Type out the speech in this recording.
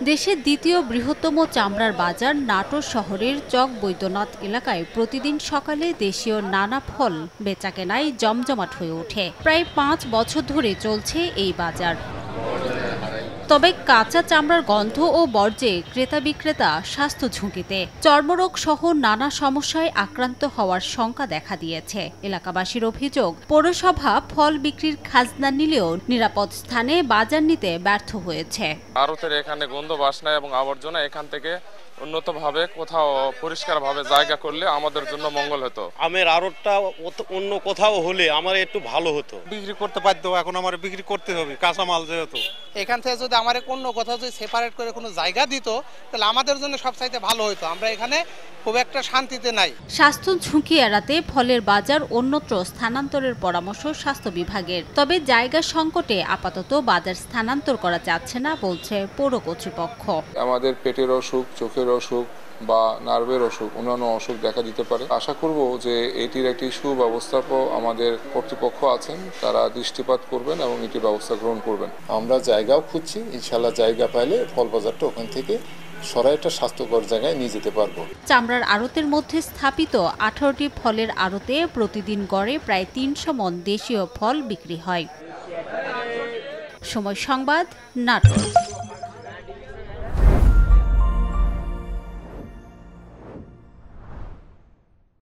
দেশের দ্বিতীয় বৃহত্তম চামড়ার বাজার নাটোর শহরের চক বৈদ্যনাথ এলাকায় প্রতিদিন সকালে দেশীয় নানা ফল বেচাকেনায় জমজমাট হয়ে ওঠে। প্রায় ৫ বছর ধরে চলছে এই বাজার। তবে কাঁচা চামড়ার গন্ধ ও বর্জ্যে ক্রেতা বিক্রেতা স্বাস্থ্য ঝুঁকিতে। চর্মরোগ সহ নানা সমস্যায় আক্রান্ত হওয়ার শঙ্কা দেখা দিয়েছে। এলাকাবাসীর অভিযোগ, পৌরসভা ফল বিক্রির খাজনা নিলেও নিরাপদ স্থানে বাজার নিতে ব্যর্থ হয়েছে। আড়তের এখানে গন্ধ বাসনা এবং আবর্জনা এখান থেকে উন্নতভাবে কোথাও পরিষ্কারভাবে জায়গা করলে আমাদের জন্য মঙ্গল হতো। আমের আড়তটা অন্য কোথাও হলে আমার একটু ভালো হতো। বিক্রি করতে পারতো, এখন আমার বিক্রি করতে হবে কাঁচামাল যেহেতু। এখান থেকে যদি আমার অন্য কোথাও যদি সেপারেট করে কোনো জায়গা দিত তাহলে আমাদের জন্য সবচাইতে ভালো হতো। আমরা এখানে খুব একটা শান্তিতে নাই। স্বাস্থ্য ঝুঁকি এড়াতে ফলের বাজার অন্যত্র স্থানান্তরের পরামর্শ স্বাস্থ্য বিভাগের। তবে জায়গা সংকটে আপাতত বাজার স্থানান্তর করা যাচ্ছে না বলছে পৌর কর্তৃপক্ষ। আমাদের পেটের অসুখ, চোখের অসুখ বা নার্ভের অসুখ, অন্যান্য অসুখ দেখা দিতে পারে। আশা করব যে এটির একটি সুব্যবস্থাপক আমাদের কর্তৃপক্ষ আছেন, তারা দৃষ্টিপাত করবেন এবং এটির ব্যবস্থা গ্রহণ করবেন। আমরা জায়গাও খুঁজছি, ইনশাল্লাহ জায়গা পাইলে ফল বাজারটা ওখান থেকে সরাই একটা স্বাস্থ্যকর জায়গায় নিয়ে যেতে পারবো। চামড়ার আড়তের মধ্যে স্থাপিত 18টি ফলের আড়তে প্রতিদিন গড়ে প্রায় 300 মণ দেশীয় ফল বিক্রি হয়। সময় সংবাদ, নাটোর।